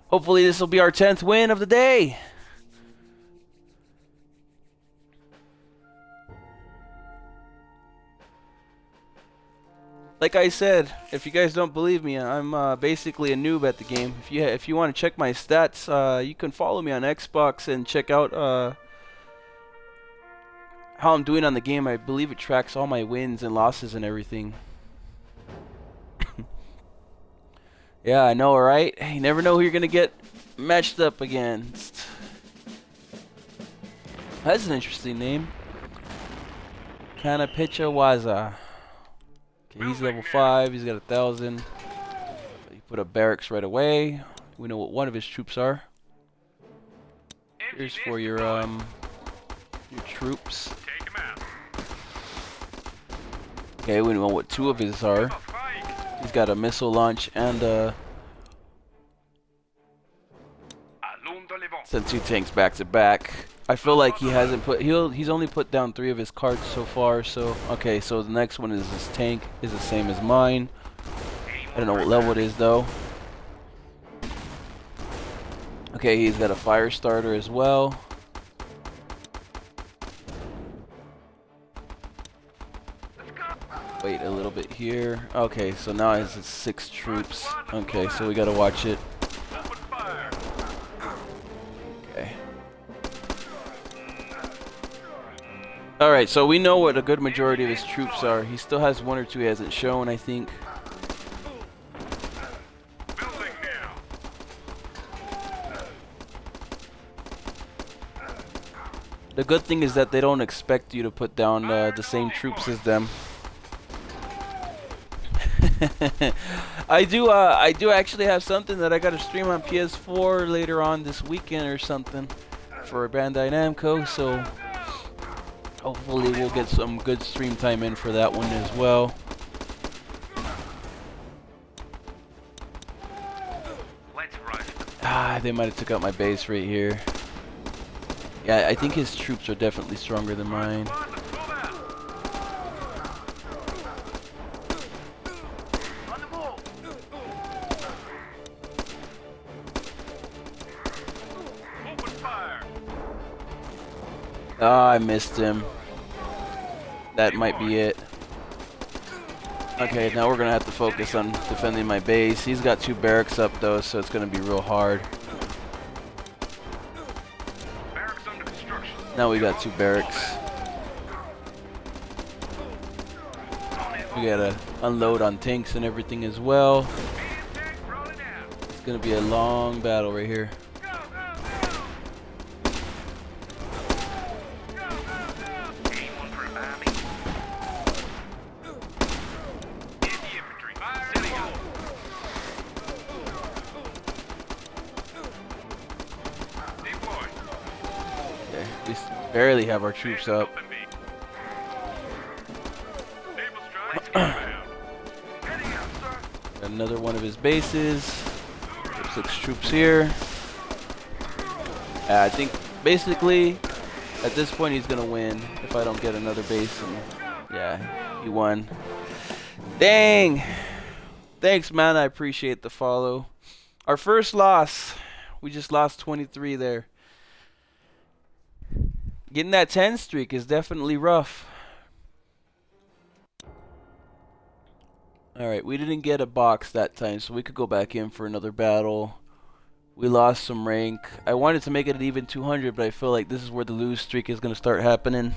Hopefully this will be our 10th win of the day. Like I said, if you guys don't believe me, I'm basically a noob at the game. If you want to check my stats, you can follow me on Xbox and check out how I'm doing on the game. I believe it tracks all my wins and losses and everything. Yeah, I know, right? You never know who you're gonna get matched up against. That's an interesting name. Kanapichawaza. Okay, he's level 5. He's got 1,000. You put up barracks right away. We know what one of his troops are. Here's for your troops. Okay, we know what 2 of his are. He's got a missile launch and sent 2 tanks back to back. I feel like he hasn't put he's only put down 3 of his cards so far. So okay, so the next one is this tank is the same as mine. I don't know what level it is though. Okay, he's got a fire starter as well. Wait a little bit here. Okay, so now it's 6 troops. Okay, so we gotta watch it. Okay. Alright, so we know what a good majority of his troops are. He still has one or two he hasn't shown, I think. Building now. The good thing is that they don't expect you to put down the same troops as them. I do actually have something that I gotta stream on PS4 later on this weekend or something for Bandai Namco, so hopefully we'll get some good stream time in for that one as well. Let's rush. Ah, they might have took out my base right here. Yeah, I think his troops are definitely stronger than mine. Come on, let's move out. On the move. Open fire. Ah, I missed him. That might be it. Okay, now we're gonna have to focus on defending my base. He's got 2 barracks up though, so it's gonna be real hard. Barracks under construction. Now we got 2 barracks. We gotta unload on tanks and everything as well. Tank rolling out. It's gonna be a long battle right here. Go, go, go. Go, go, go. Anyone for a bombing? Anti-infantry. Fire in the hole. Deploy. Okay, we barely have our troops up. Open me. Naval strike inbound. Heading out, sir. Got another one of his bases. 6 troops here. I think basically at this point he's gonna win if I don't get another base. And yeah, he won. Dang! Thanks, man. I appreciate the follow. Our first loss. We just lost 23 there. Getting that 10 streak is definitely rough. Alright, we didn't get a box that time, so we could go back in for another battle. We lost some rank. I wanted to make it an even 200, but I feel like this is where the lose streak is going to start happening.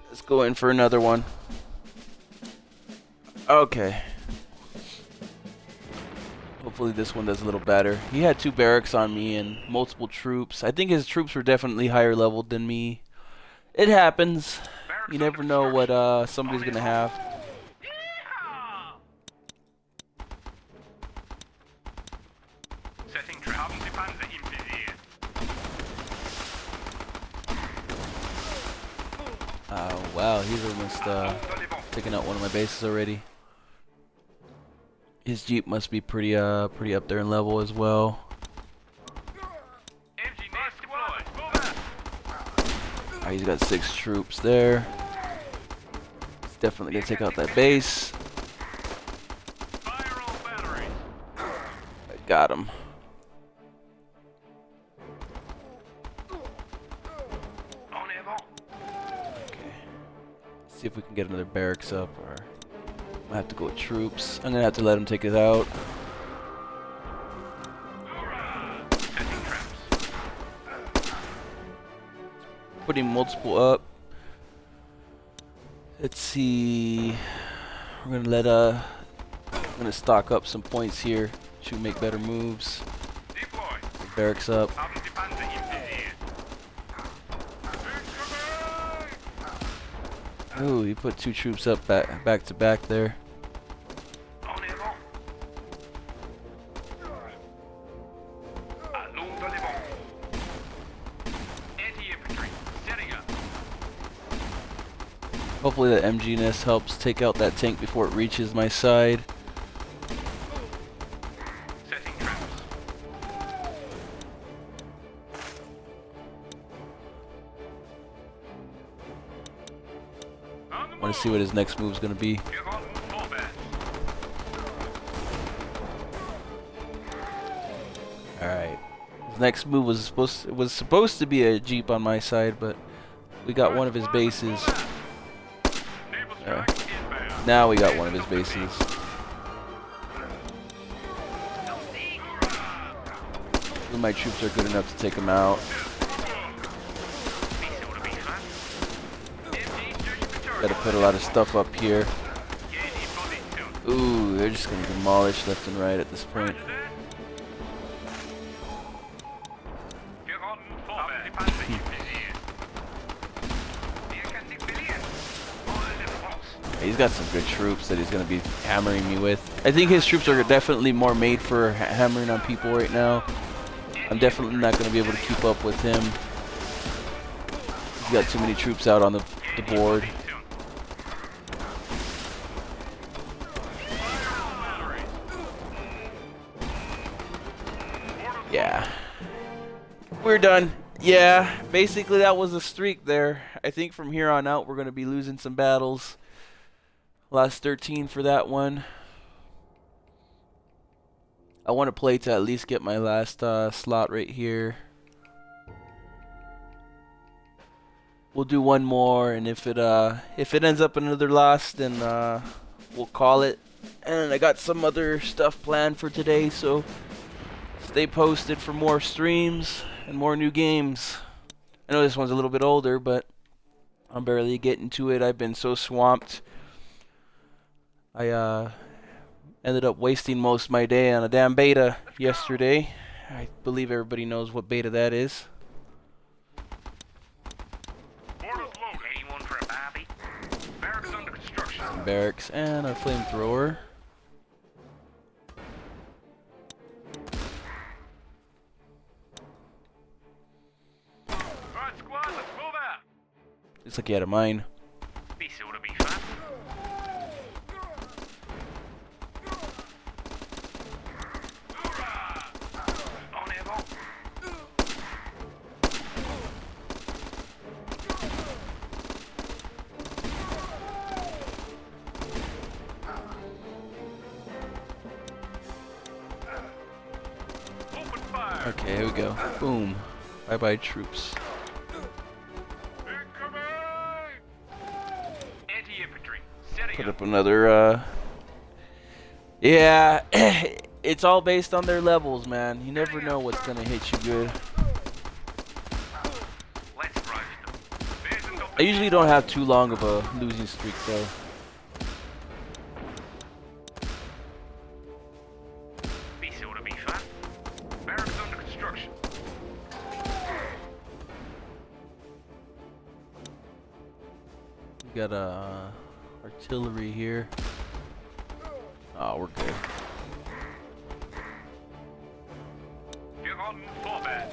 Let's go in for another one. Okay. Hopefully this one does a little better. He had 2 barracks on me and multiple troops. I think his troops were definitely higher leveled than me. It happens. You never know what somebody's going to have. Yeehaw! Setting trap. Haben Sie Panzer im Visier. Wow, he's almost taking out one of my bases already. His Jeep must be pretty up there in level as well. MG needs deployed. Move out. He's got 6 troops there. He's definitely gonna take out that base. Fire all batteries. I got him. En avant. Okay. See if we can get another barracks up, or I have to go with troops. I'm gonna have to let him take it out. Hoorah! Setting traps. Putting multiple up. Let's see. We're gonna I'm gonna stock up some points here to make better moves. Deploy. Barracks up. Haben Sie Panzer im Visier. Ooh, he put 2 troops up back to back there. En avant. Allons de l'avant. Anti-infantry. Setting up. Hopefully that MG-ness helps take out that tank before it reaches my side. Setting traps. On the I want to see what his next move is going to be. You're on combat. Alright. His next move was supposed to be a Jeep on my side, but we got one of his bases. Naval strike inbound. Now we got one of his bases. My troops are good enough to take him out. Be sure to be Gotta put a lot of stuff up here. Get any position. Ooh, they're just gonna demolish left and right at this point. Geraden vorwärts. Panzer gesehen. Wir können sich verlieren. Volle Force. He's got some good troops that he's gonna be hammering me with. I think his troops are definitely more made for hammering on people right now. I'm definitely not gonna be able to keep up with him. He's got too many troops out on the board. Yeah. We're done. Yeah, basically that was a streak there. I think from here on out we're going to be losing some battles. Last 13 for that one. I want to play to at least get my last slot right here. We'll do one more, and if it ends up another loss, then we'll call it. And I got some other stuff planned for today, so stay posted for more streams and more new games. I know this one's a little bit older, but I'm barely getting to it. I've been so swamped. I ended up wasting most of my day on a damn beta yesterday. I believe everybody knows what beta that is. Anyone for a Barbie? Barracks under construction. Barracks and a flamethrower. Alright, squad, let's move out. Looks like he had a mine. Be sure to be fun. Hoorah! En avant. Open fire. Okay, here we go. Boom. Bye bye, troops. Incoming! Anti-infantry. Setting Put up. up another, Yeah, it's all based on their levels, man. You never know what's gonna hit you good. Let's roast them. There's an I usually don't have too long of a losing streak, though. Be sure to be fun. Barracks under construction. We got artillery here. Oh, we're good. Geraden vorwärts.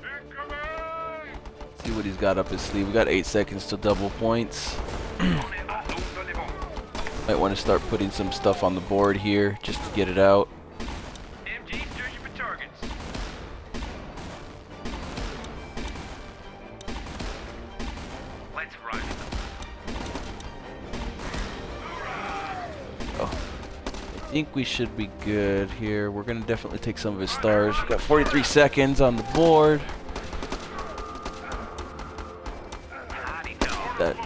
Incoming! See what he's got up his sleeve. We got 8 seconds to double points. En avant. Zone de l'avant. Might want to start putting some stuff on the board here just to get it out. MG searching for targets. Let's roast them. I think we should be good here. We're gonna definitely take some of his stars. We've got 43 seconds on the board. Howdy dog. That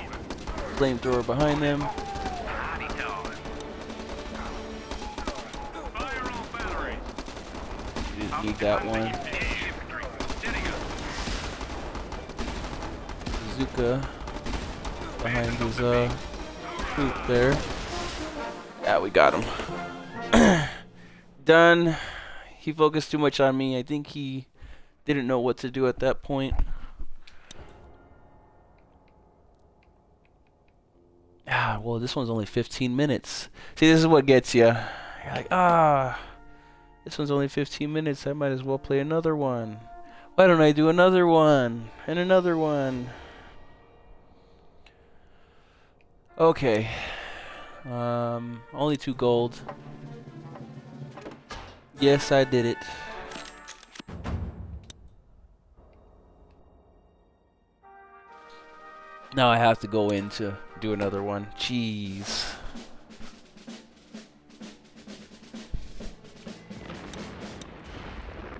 flamethrower behind them. Howdy dog. Fire on batteries. We didn't need that one. Infantry. Setting up. Bazooka behind his troop there. Yeah, we got him. Done. He focused too much on me. I think he didn't know what to do at that point. Ah, well, this one's only 15 minutes. See, this is what gets you. You're like, this one's only 15 minutes. I might as well play another one. Why don't I do another one and another one? Okay. Only 2 gold. Yes, I did it. Now I have to go in to do another one. Jeez.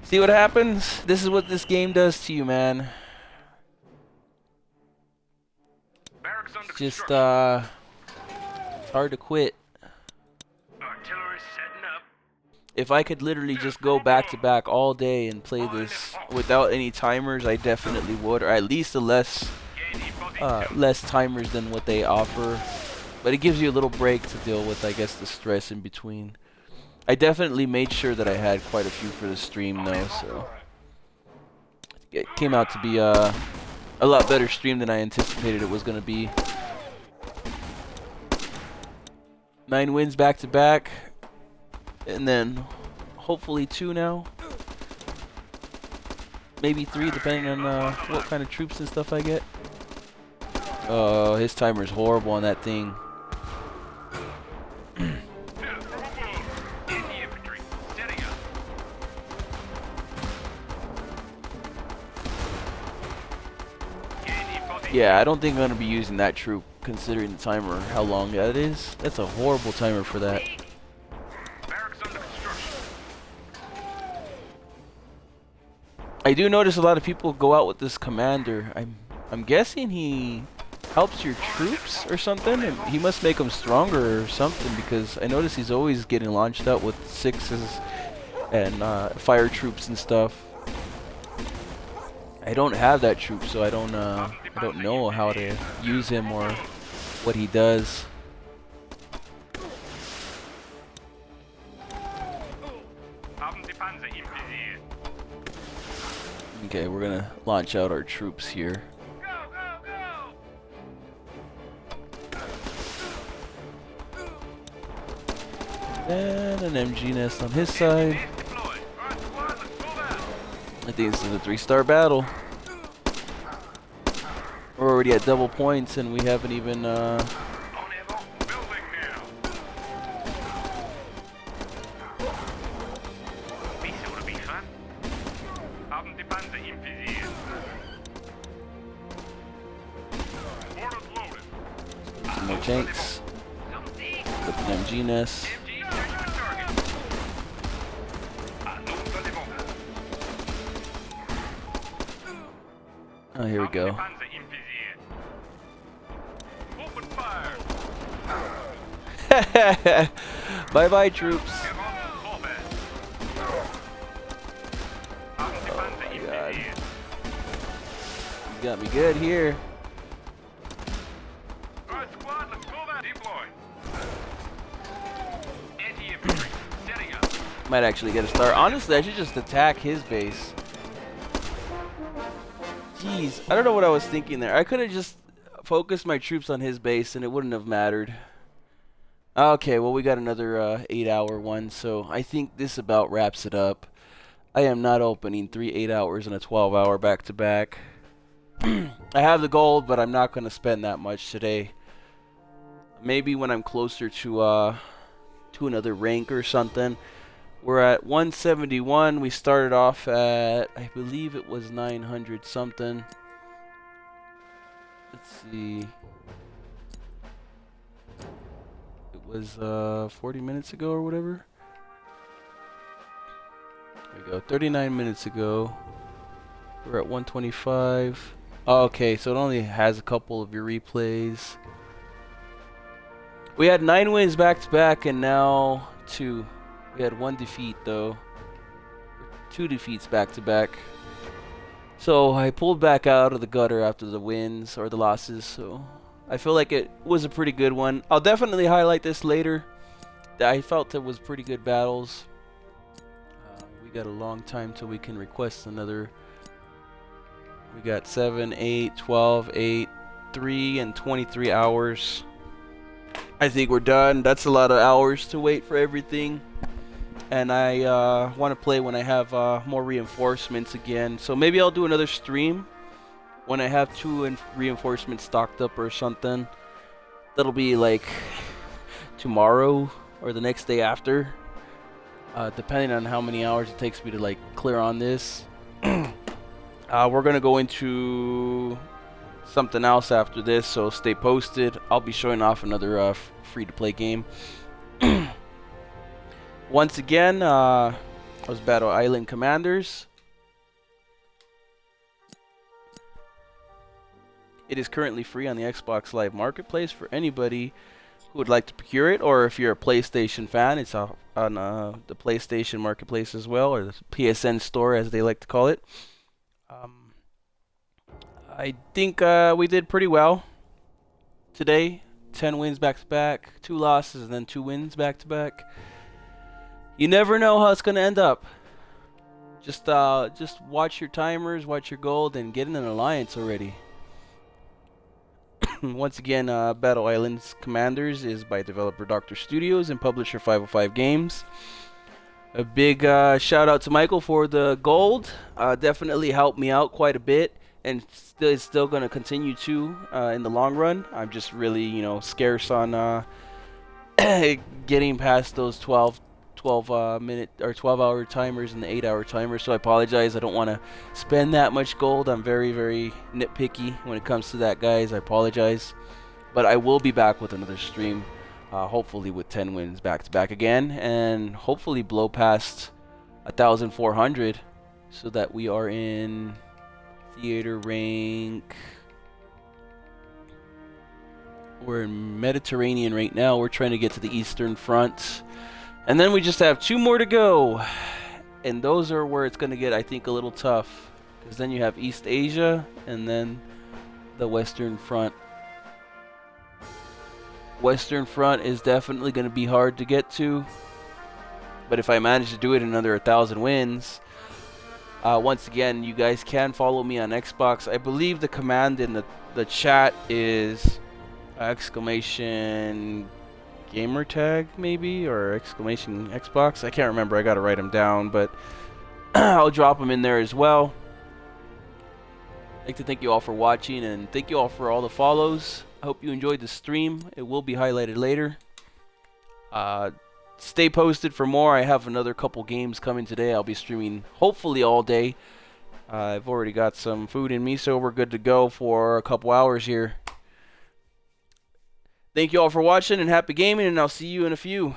See what happens? This is what this game does to you, man. Barracks under Just, construction. it's hard to quit. Artillery setting up. If I could literally just go back to back all day and play this without any timers, I definitely would, or at least a less timers than what they offer. But it gives you a little break to deal with, I guess, the stress in between. I definitely made sure that I had quite a few for the stream though, so it came out to be a lot better stream than I anticipated it was going to be. 9 wins back to back, and then hopefully 2 now, maybe 3 depending on what kind of troops and stuff I get. Oh, his timer's horrible on that thing. Yeah, I don't think I'm going to be using that troop considering the timer, how long that is. That's a horrible timer for that. I do notice a lot of people go out with this commander. I'm guessing he helps your troops or something, and he must make them stronger or something, because I notice he's always getting launched out with 6s and fire troops and stuff. I don't have that troop, so I don't know how to use him or what he does. Okay, we're gonna launch out our troops here. And an MG nest on his side. I think this is a 3-star battle. We're already at double points and we haven't even some more tanks. Put an MG nest. Oh, here we go. Bye bye, troops. Oh my god. You got me good here. Might actually get a start. Honestly, I should just attack his base. Jeez, I don't know what I was thinking there. I could have just focused my troops on his base and it wouldn't have mattered. Okay, well, we got another 8-hour one, so I think this about wraps it up. I am not opening 3 8-hours and a 12-hour back-to-back. I have the gold, but I'm not going to spend that much today. Maybe when I'm closer to another rank or something. We're at 171. We started off at, I believe it was 900 something. Let's see. It was 40 minutes ago or whatever. There we go. 39 minutes ago. We're at 125. Oh, okay, so it only has a couple of your replays. We had 9 wins back to back and now 2. We had 1 defeat though. 2 defeats back to back. So I pulled back out of the gutter after the wins or the losses, so I feel like it was a pretty good one. I'll definitely highlight this later. I felt it was pretty good battles. We got a long time till we can request another. We got 7, 8, 12, 8, 3, and 23 hours. I think we're done. That's a lot of hours to wait for everything. And I want to play when I have more reinforcements again. So maybe I'll do another stream when I have 2 reinforcements stocked up or something. That'll be like tomorrow or the next day after. Depending on how many hours it takes me to like clear on this. We're going to go into something else after this, so stay posted. I'll be showing off another free-to-play game. Once again, I was Battle Island Commanders. It is currently free on the Xbox Live Marketplace for anybody who would like to procure it, or if you're a PlayStation fan, it's on the PlayStation Marketplace as well, or the PSN store as they like to call it. I think we did pretty well today. 10 wins back to back, 2 losses, and then 2 wins back to back. You never know how it's gonna end up. Just watch your timers, watch your gold, and get in an alliance already. Once again, Battle Islands Commanders is by developer Dr. Studios and publisher 505 Games. A big shout out to Michael for the gold. Definitely helped me out quite a bit, and it's still going to continue to in the long run. I'm just really, scarce on getting past those 12 minute or 12-hour timers and the 8-hour timers. So I apologize. I don't want to spend that much gold. I'm very, very nitpicky when it comes to that, guys. I apologize, but I will be back with another stream, hopefully with 10 wins back to back again, and hopefully blow past 1,400 so that we are in theater rank. We're in Mediterranean right now. We're trying to get to the Eastern Front. And then we just have 2 more to go. And those are where it's going to get, I think, a little tough. Because then you have East Asia and then the Western Front. Western Front is definitely going to be hard to get to. But if I manage to do it in another 1,000 wins, once again, you guys can follow me on Xbox. I believe the command in the chat is exclamation gamertag maybe, or exclamation Xbox. I can't remember. I gotta write them down, but I'll drop them in there as well. I'd like to thank you all for watching, and thank you all for all the follows. I hope you enjoyed the stream. It will be highlighted later. Stay posted for more. I have another couple games coming today. I'll be streaming hopefully all day. I've already got some food in me, so we're good to go for a couple hours here. Thank you all for watching, and happy gaming, and I'll see you in a few.